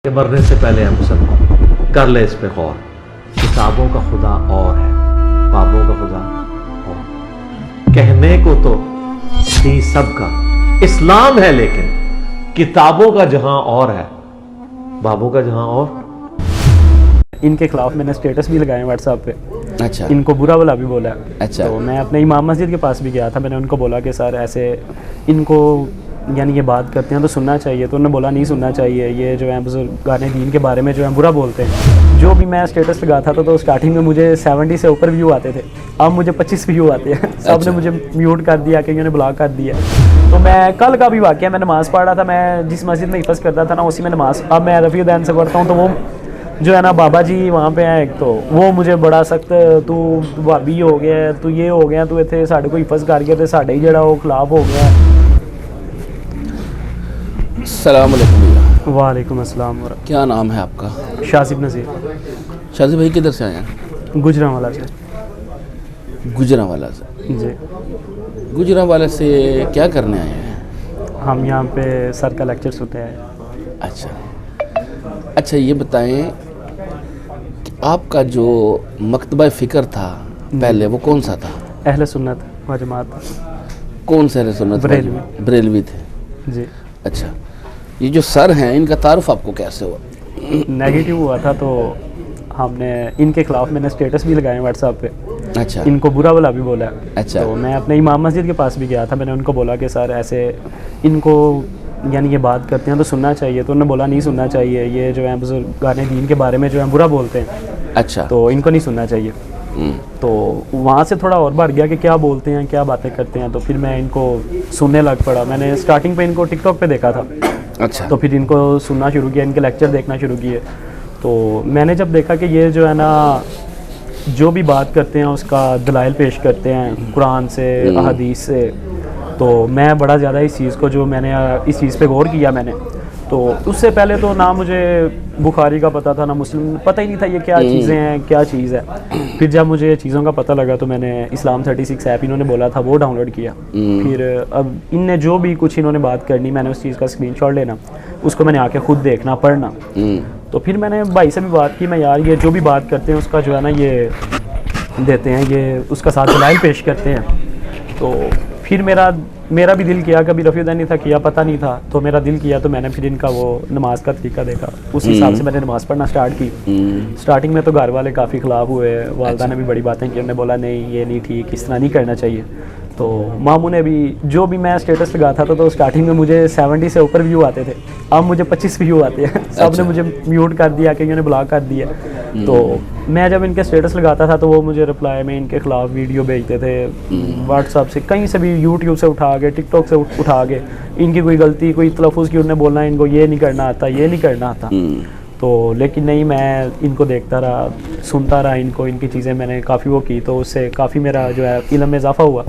कि मरने से पहले हम सब कर ले इस पे गौर। किताबों का खुदा और है, बाबों का खुदा और। कहने को तो दी सबका इस्लाम है, लेकिन किताबों का जहां और है, बाबों का जहां और। इनके खिलाफ मैंने स्टेटस भी लगाए व्हाट्सएप पे। अच्छा। इनको बुरा भला भी बोला। अच्छा। तो मैं अपने इमाम मस्जिद के पास भी गया था, मैंने उनको बोला कि सर ऐसे इनको यानी ये बात करते हैं तो सुनना चाहिए, तो उन्होंने बोला नहीं सुनना चाहिए, ये जो है बुजुर्गान दीन के बारे में जो है बुरा बोलते हैं। जो भी मैं स्टेटस लगाता था तो स्टार्टिंग में मुझे 70 से ऊपर व्यू आते थे, अब मुझे 25 व्यू आते हैं। सब ने मुझे म्यूट कर दिया, कईयों ने ब्लॉक कर दिया। तो मैं कल का भी वाक़या, मैं नमाज़ पढ़ रहा था, मैं जिस मस्जिद में हिफ़्ज़ करता था ना उसी में नमाज़, अब मैं रफ़ी उदैन से पढ़ता हूँ, तो वो जो है ना बाबा जी वहाँ पे हैं एक, तो वो मुझे बड़ा सख्त तू भाभी हो गया, तू ये हो गया, तू इतने साढ़े को हिफ़्ज़ कर गया, तो साढ़े ही जड़ा वो खिलाफ हो गया। अस्सलाम वालेकुम भैया। वालेकुम अस्सलाम। क्या नाम है आपका? शासिब नज़ीर। शाजिब भाई किधर से आए हैं? गुजरांवाला से। गुजरांवाला से। जी। गुजरांवाला से क्या करने आए हैं? हम यहाँ पे सर का लेक्चर सुनते हैं। अच्छा अच्छा, ये बताएं कि आपका जो मकतबा फ़िक्र था पहले वो कौन सा था? अहले सुन्नत व जमात। कौन से सुन्नत? बरेलवी। बरेलवी थे। जी। अच्छा, ये जो सर हैं इनका तारुफ आपको कैसे हुआ? नेगेटिव हुआ था, तो हमने इनके खिलाफ मैंने स्टेटस भी लगाए व्हाट्सएप पे। अच्छा। इनको बुरा भला भी बोला। अच्छा। तो मैं अपने इमाम मस्जिद के पास भी गया था, मैंने उनको बोला कि सर ऐसे इनको यानी ये बात करते हैं तो सुनना चाहिए, तो उन्होंने बोला नहीं सुनना चाहिए, ये जो है बुजुर्गान दीन के बारे में जो है बुरा बोलते हैं। अच्छा। तो इनको नहीं सुनना चाहिए। तो वहाँ से थोड़ा और बढ़ गया कि क्या बोलते हैं, क्या बातें करते हैं, तो फिर मैं इनको सुनने लग पड़ा। मैंने स्टार्टिंग पे इनको टिकटॉक पे देखा था। अच्छा। तो फिर इनको सुनना शुरू किया, इनके लेक्चर देखना शुरू किए। तो मैंने जब देखा कि ये जो है ना जो भी बात करते हैं उसका दलाइल पेश करते हैं कुरान से, अहादीस से, तो मैं बड़ा ज़्यादा इस चीज़ को, जो मैंने इस चीज़ पे गौर किया मैंने, तो उससे पहले तो ना मुझे बुखारी का पता था ना मुस्लिम, पता ही नहीं था ये क्या चीज़ें हैं, क्या चीज़ है। फिर जब मुझे चीज़ों का पता लगा तो मैंने इस्लाम 36 ऐप इन्होंने बोला था वो डाउनलोड किया। फिर अब इनने जो भी कुछ इन्होंने बात करनी, मैंने उस चीज़ का स्क्रीनशॉट लेना, उसको मैंने आके खुद देखना, पढ़ना। तो फिर मैंने भाई से भी बात की, मैं यार ये जो भी बात करते हैं उसका जो है ना ये देते हैं, ये उसका साथ दलाइल पेश करते हैं। तो फिर मेरा भी दिल किया, कभी रफ़ी उदैन नहीं था किया, पता नहीं था, तो मेरा दिल किया, तो मैंने फिर इनका वो नमाज का तरीका देखा, उस हिसाब से मैंने नमाज़ पढ़ना स्टार्ट की। स्टार्टिंग में तो घर वाले काफ़ी ख़िलाफ़ हुए, वालदा ने भी बड़ी बातें की, उन्होंने बोला नहीं ये नहीं ठीक, इस तरह नहीं करना चाहिए। तो मामू ने भी, जो भी मैं स्टेटस लगाता था तो स्टार्टिंग में मुझे 70 से ऊपर व्यू आते थे, अब मुझे 25 व्यू आते हैं। सब ने मुझे म्यूट कर दिया, कईयों ने ब्लॉक कर दिया। तो मैं जब इनके स्टेटस लगाता था तो वो मुझे रिप्लाई में इनके खिलाफ वीडियो भेजते थे, व्हाट्सएप से, कहीं से भी, यूट्यूब से उठा के, टिकटॉक से उठा के, इनकी कोई गलती, कोई तलफ़ुज़ की, उन्होंने बोलना इनको ये नहीं करना आता, ये नहीं करना आता। तो लेकिन नहीं, मैं इनको देखता रहा, सुनता रहा इनको, इनकी चीज़ें मैंने काफ़ी वो की, तो उससे काफ़ी मेरा जो है इल्म में इजाफा हुआ।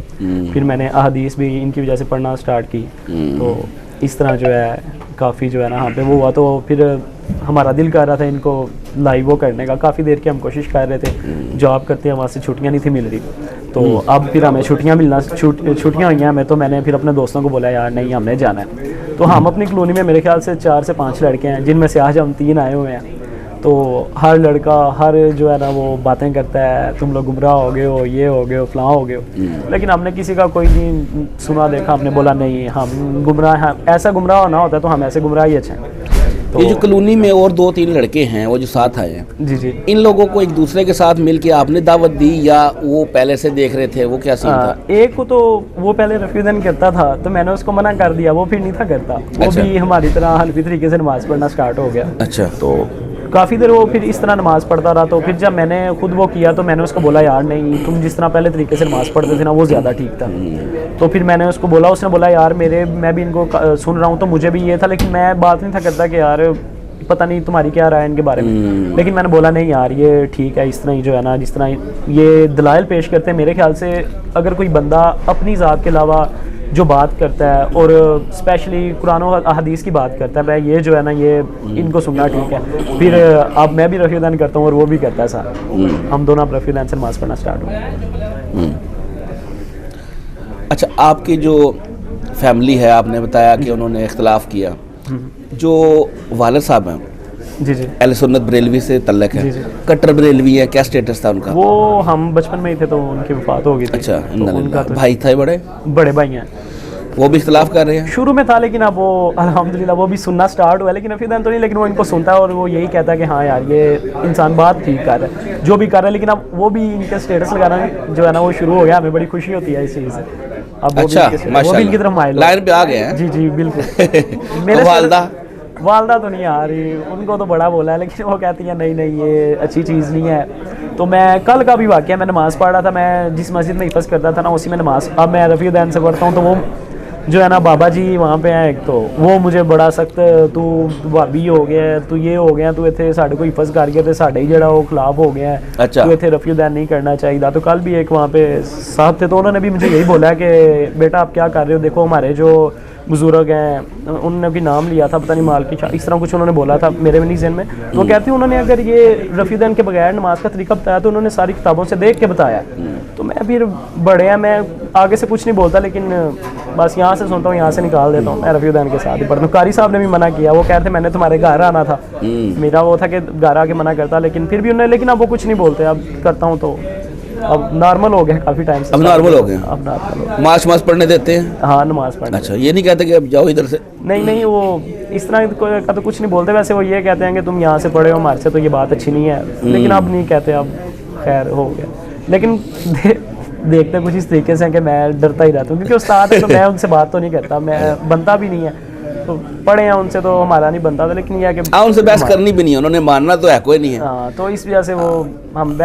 फिर मैंने अहादीस भी इनकी वजह से पढ़ना स्टार्ट की। तो इस तरह जो है काफ़ी जो है ना यहाँ पे वो हुआ। तो फिर हमारा दिल कर रहा था इनको लाइव वो करने का, काफ़ी देर की हम कोशिश कर रहे थे, जॉब करते हैं वहाँ से छुट्टियाँ नहीं थी मिल रही। तो अब फिर हमें छुट्टियाँ हुई हैं हमें, तो मैंने फिर अपने दोस्तों को बोला यार नहीं हमने जाना है। तो हम अपनी कॉलोनी में मेरे ख्याल से 4 से 5 लड़के हैं, जिनमें से आज हम 3 आए हुए हैं। तो हर लड़का हर जो है ना वो बातें करता है, तुम लोग गुमराह हो गए हो, ये हो गए हो, फलां हो गए हो, लेकिन हमने किसी का कोई नहीं सुना देखा। हमने बोला नहीं हम गुमराह, ऐसा गुमराह होना होता है तो हम ऐसे गुमराह ही अच्छे हैं। तो ये जो कॉलोनी में और 2-3 लड़के हैं वो जो साथ आए हैं, जी जी, इन लोगों को एक दूसरे के साथ मिलके आपने दावत दी या वो पहले से देख रहे थे, वो क्या सीन था? एक को तो वो पहले रफ़ी उदैन करता था तो मैंने उसको मना कर दिया, वो फिर नहीं था करता। वो अच्छा। भी हमारी तरह हनफी तरीके से नमाज़ पढ़ना स्टार्ट हो गया। अच्छा। तो काफ़ी देर वो फिर इस तरह नमाज़ पढ़ता रहा। तो फिर जब मैंने खुद वो किया तो मैंने उसको बोला यार नहीं, तुम जिस तरह पहले तरीके से नमाज़ पढ़ते थे ना वो ज़्यादा ठीक था। तो फिर मैंने उसको बोला, उसने बोला यार मैं भी इनको सुन रहा हूँ तो मुझे भी ये था, लेकिन मैं बात नहीं था करता कि यार पता नहीं तुम्हारी क्या राय है इनके बारे में। लेकिन मैंने बोला नहीं यार ये ठीक है, इस तरह ही जो है ना, जिस तरह ये दलाइल पेश करते हैं, मेरे ख्याल से अगर कोई बंदा अपनी ज़ात के अलावा जो बात करता है और स्पेशली कुरान और अहादीस की बात करता है, भाई ये जो है ना ये इनको सुनना ठीक है। फिर अब मैं भी रफ़ी उदैन करता हूँ और वो भी करता है साथ, हम दोनों अब रफ़ी उदैन से नमाज़ पढ़ना स्टार्ट हो। अच्छा, आपकी जो फैमिली है, आपने बताया कि उन्होंने इख्तलाफ किया, जो वालिद साहब हैं जी जी। अहले सुन्नत बरेलवी से तल्लक है। जी, जी। कट्टर बरेलवी है, क्या स्टेटस था उनका? वो हम बचपन में ही थे तो उनकी वफात हो गई थी। अच्छा, तो इन्ना उनका लिल्लाह। तो भाई थे बड़े? बड़े भाई हैं। वो भी इख्तलाफ कर रहे हैं? शुरू में था लेकिन अब वो अल्हम्दुलिल्लाह वो भी सुनना स्टार्ट हुआ है, लेकिन रफ़ी दैन तो नहीं, लेकिन वो इनको सुनता है और वो यही कहता है कि हाँ यार ये इंसान बात ठीक कर रहा है जो भी कर रहा है, लेकिन अब वो भी इनके स्टेटस लगाना जो है ना वो शुरू हो गया, हमें बड़ी खुशी होती है इस चीज़ से। अब अच्छा, वो भी इनकी तरफ माइल लाइन पे आ गए हैं। जी जी बिल्कुल। मेरे वालदा तो नहीं आ रही, उनको तो बड़ा बोला है, लेकिन वो कहती है नहीं नहीं ये अच्छी चीज़ नहीं है। तो मैं कल का भी वाक़या, मैं नमाज़ पढ़ रहा था, मैं जिस मस्जिद में हिफ़्ज़ करता था ना उसी में नमाज़, अब मैं रफ़ी दैन से पढ़ता हूँ तो वो जो है ना बाबा जी वहाँ पे हैं एक, तो वो मुझे बड़ा सख्त तू भाभी हो गया, तू ये हो गया, तू इतने साढ़े को हिफ़्ज़ कर गया, तो साढ़े ही जड़ा वो खिलाफ हो गया है। अच्छा। तू इतने रफ़ी दैन नहीं करना चाहिए। तो कल भी एक वहाँ पे साहब थे तो उन्होंने भी मुझे यही बोला कि बेटा आप क्या कर रहे हो, देखो हमारे जो बुजुर्ग हैं उन्होंने भी नाम लिया था, पता नहीं माल की इस तरह कुछ उन्होंने बोला था, मेरे भी नहीं ज़हन में। तो कहती उन्होंने अगर ये रफ़ी दैन के बगैर नमाज का तरीका बताया तो उन्होंने सारी किताबों से देख के बताया। तो मैं फिर बड़े हैं, मैं आगे से कुछ नहीं बोलता, लेकिन बस यहाँ से सुनता हूँ, यहाँ से निकाल देता हूँ। मैं रफ़ी दैन के साथ ही पढ़ता हूँ। कारी साहब ने भी मना किया, वो कहते मैंने तुम्हारे घर आना था, मेरा वो था कि घर आके मना करता, लेकिन फिर भी उन्होंने, लेकिन अब वो कुछ नहीं बोलते, अब करता हूँ तो अब नॉर्मल हो गया काफ़ी टाइम से। अब नॉर्मल हो गए? अब नॉर्मल। मास पढ़ने देते हैं? हाँ नमाज पढ़ने। अच्छा, ये नहीं कहते कि अब जाओ इधर से? नहीं नहीं, वो इस तरह का तो कुछ नहीं बोलते, वैसे वो ये कहते हैं कि तुम यहाँ से पढ़े हो हमारे से, तो ये बात अच्छी नहीं है, लेकिन अब नहीं कहते, अब खैर हो गया। लेकिन देखते कुछ इस तरीके से कि मैं डरता ही रहता हूँ, क्योंकि उस्ताद है तो मैं उनसे बात तो नहीं करता, मैं बनता भी नहीं है, तो पढ़े हैं उनसे तो हमारा नहीं बनता था, लेकिन यह कि उनसे बहस करनी भी नहीं है, उन्होंने मानना तो है कोई नहीं है। हाँ, तो इस वजह से वो हम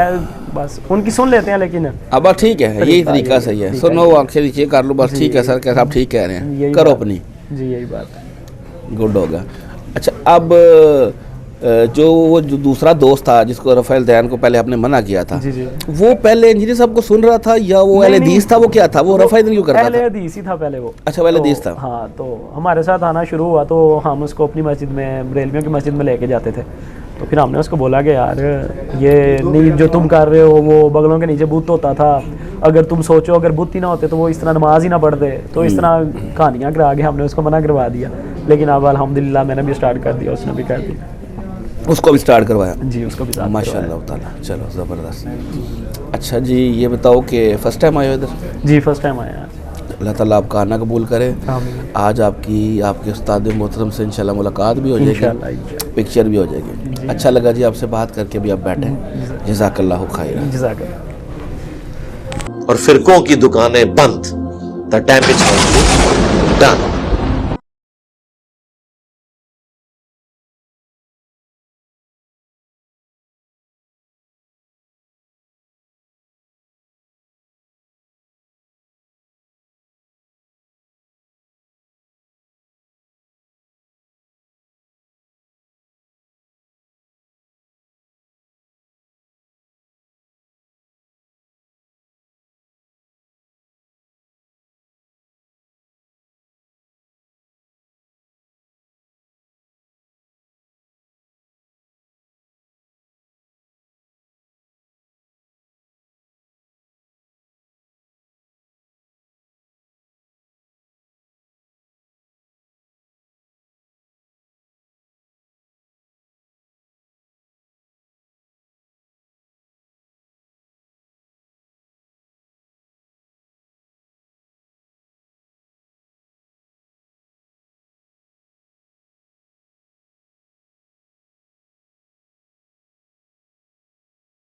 बस उनकी सुन लेते हैं, लेकिन अब ठीक है, यही तरीका सही है, सुनो आंखें नीचे कर लो बस, ठीक है सर, कैसे आप ठीक कह रहे हैं, करो अपनी। जी यही बात है। गुड हो गया। अच्छा, अब जो दूसरा दोस्त था जिसको रफ़ाइल दैन को पहले आपने मना किया था, जी जी, वो पहले इंजीनियर साहब को सुन रहा था या वो अहले हदीस था, वो क्या था, वो रफ़ाइल दैन क्यों करता था? अहले हदीस ही था पहले वो। अच्छा, अहले हदीस था। हाँ, तो हमारे साथ आना शुरू हुआ तो हम उसको अपनी मस्जिद में, बरेलवियों की मस्जिद में लेके जाते थे। तो फिर हमने उसको बोला कि यार ये नहीं जो तुम कर रहे हो, वो बगलों के नीचे बुत होता था, अगर तुम सोचो अगर बुत ही ना होते तो वो इस तरह नमाज ही ना पढ़ते, तो इस तरह कहानियाँ करा के हमने उसको मना करवा दिया। लेकिन अब अल्हम्दुलिल्लाह मैंने भी स्टार्ट कर दिया, उसने भी कर दिया, उसको भी स्टार्ट करवाया? जी उसको भी। माशाअल्लाह ताला, चलो ज़बरदस्त। अच्छा जी, ये बताओ कि फ़र्स्ट टाइम आए हो इधर? जी फर्स्ट टाइम आया। अल्लाह ताला आपका आना कबूल करे। आज आपके उस्ताद मोहतरम से इंशाल्लाह मुलाकात भी हो जाएगी, पिक्चर भी हो जाएगी। अच्छा लगा जी आपसे बात करके, भी आप बैठे। जज़ाकल्लाहु खैर। और फिरकों की दुकानें बंद, द डैमेज डन।